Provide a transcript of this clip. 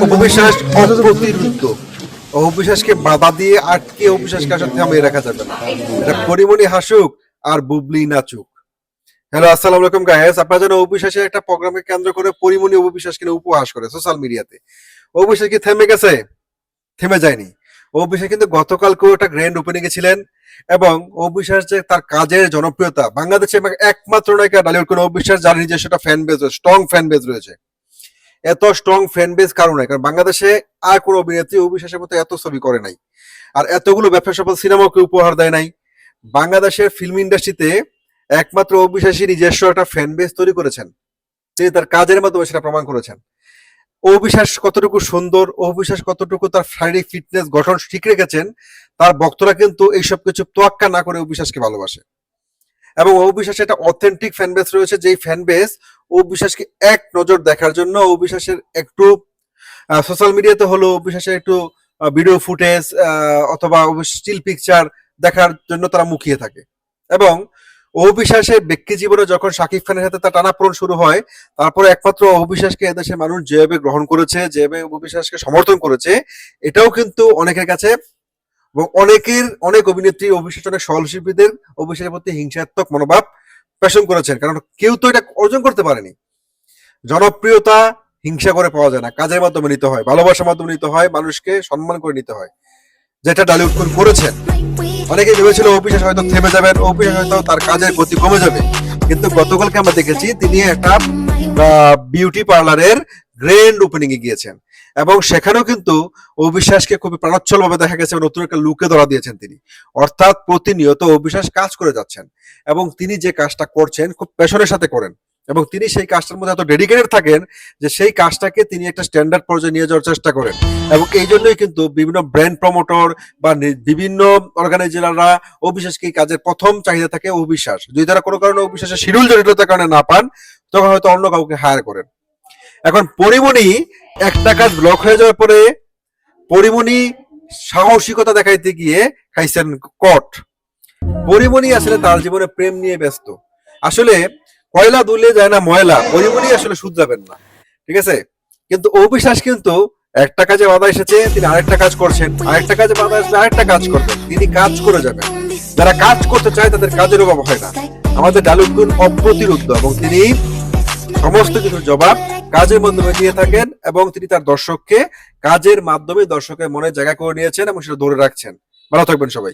অপবিশ্বাস অপ্রতিরোধ্য। অপবিশ্বাসকে বাধা দিয়ে আটকে অপবিশ্বাসকে আসলে থামিয়ে রাখা যাবে না। এটা পরিমণি হাসুক আর বুবলি নাচুক। হ্যালো, আসসালামু আলাইকুম গাইস। আপনারা জানেন অপবিশ্বাসের একটা প্রোগ্রামকে কেন্দ্র করে পরিমণি অপবিশ্বাসকে নিয়ে উপহাস করে সোশ্যাল মিডিয়াতে। অপবিশ্বাস কি থেমে গেছে? থেমে যায়নি। অপবিশ্বাস কিন্তু গতকালকেও একটা গ্র্যান্ড ওপেনিং এ ছিলেন এবং অপবিশ্বাস যে তার কাজের জনপ্রিয়তা বাংলাদেশে একমাত্র নায়িকা ডালিউড কোন অপবিশ্বাস যার নিজস্ব একটা fan base, strong fan base রয়েছে। এত স্ট্রং ফ্যান বেজ কারণ নাই, কারণ বাংলাদেশে আর কোনো অভিনেত্রী অবিশ্বাসের মতো এত ছবি করে নাই, আর এতগুলো ব্যবসা সফল সিনেমাকে উপহার দেয় নাই। বাংলাদেশের ফিল্ম ইন্ডাস্ট্রিতে একমাত্র অবিশ্বাসী নিজস্ব একটা ফ্যান বেজ তৈরি করেছেন, তিনি তার কাজের মাধ্যমে সেটা প্রমাণ করেছেন। অবিশ্বাস কতটুকু সুন্দর, অবিশ্বাস কতটুকু তার শারীরিক ফিটনেস গঠন ঠিক রেখেছেন, তার ভক্তরা কিন্তু এইসব কিছু তোয়াক্কা না করে অবিশ্বাসকে ভালোবাসে। এবং অবিশ্বাসের একটা অথেন্টিক ফ্যান বেস রয়েছে, যেই ফ্যান বেস অবিশ্বাসকে এক নজর দেখার জন্য অবিশ্বাসের একটু সোশ্যাল মিডিয়াতে হলো অবিশ্বাসের একটু ভিডিও ফুটেজ অথবা স্টিল পিকচার দেখার জন্য তারা মুখিয়ে থাকে। এবং অবিশ্বাসের ব্যক্তি জীবনে যখন শাকিব খানের সাথে তার টানাপোড়েন শুরু হয়, তারপরে একমাত্র অবিশ্বাসকে এদেশের মানুষ যেভাবে গ্রহণ করেছে, যেভাবে অবিশ্বাসকে সমর্থন করেছে, এটাও কিন্তু অনেকের কাছে এবং অনেক অভিনেত্রী, অবিশ্বাস অনেক সহল শিল্পীদের অবিশ্বাসের প্রতি হিংসাত্মক মনোভাব পোষণ করেছেন, কারণ কেউ তো এটা অর্জন করতে পারেনি। জনপ্রিয়তা হিংসা করে পাওয়া যায় না, কাজের মাধ্যমে নিতে হয়, ভালোবাসার মাধ্যমে নিতে হয়, মানুষকে সম্মান করে নিতে হয়, যেটা ডালিউড করেছেন। অনেকে ভেবেছিল অবিশ্বাস হয়তো থেমে যাবেন, অবিশ্বাস হয়তো তার কাজের গতি কমে যাবে, কিন্তু গতকালকে আমরা দেখেছি তিনি একটা বিউটি পার্লারের গ্র্যান্ড ওপেনিং এ গিয়েছেন এবং সেখানেও কিন্তু অবিশ্বাসকে খুবই প্রাণোচ্ছল ভাবে দেখা গেছে, নতুন একটা লুকে ধরা দিয়েছেন তিনি। অর্থাৎ প্রতিনিয়ত অবিশ্বাস কাজ করে যাচ্ছেন এবং তিনি যে কাজটা করছেন খুব প্যাশনের সাথে করেন এবং তিনি সেই কাজটার মধ্যে এত ডেডিকেটেড থাকেন যে সেই কাজটাকে তিনি একটা স্ট্যান্ডার্ড পর্যায়ে নিয়ে যাওয়ার চেষ্টা করেন। এবং এই জন্যই কিন্তু বিভিন্ন ব্র্যান্ড প্রমোটর বা বিভিন্ন অর্গানাইজাররা অবিশ্বাসকে এই কাজের প্রথম চাহিদা থাকে অবিশ্বাস। যদি তারা কোনো কারণে অবিশ্বাসের শিডিউল জটিলতার কারণে না পান, তখন হয়তো অন্য কাউকে হায়ার করেন। এখন পরিমণি একটা কাজ ব্লক হয়ে যাওয়ার পরে পরিমণি সাহসিকতা দেখাইতে গিয়ে খাইছেন কট। পরিমণি আসলে তার জীবনে প্রেম নিয়ে ব্যস্ত। আসলে কয়লা দুলে যায় না ময়লা, পরিমণি আসলে শুধরাবেন না, ঠিক আছে? কিন্তু অবিশ্বাস কিন্তু একটা কাজে বাধা এসেছে, তিনি আরেকটা কাজ করছেন, আরেকটা কাজে বাধা আসলে আরেকটা কাজ করবেন, তিনি কাজ করে যাবেন। যারা কাজ করতে চায় তাদের কাজের অভাব হয় না। আমাদের ডালিউড কুইন অপ্রতিরোধ্য এবং তিনি সমস্ত কিছুর জবাব কাজের মাধ্যমে দিয়ে থাকেন এবং তিনি তার দর্শককে কাজের মাধ্যমে দর্শকের মনে জায়গা করে নিয়েছেন এবং সেটা ধরে রাখছেন। ভালো থাকবেন সবাই।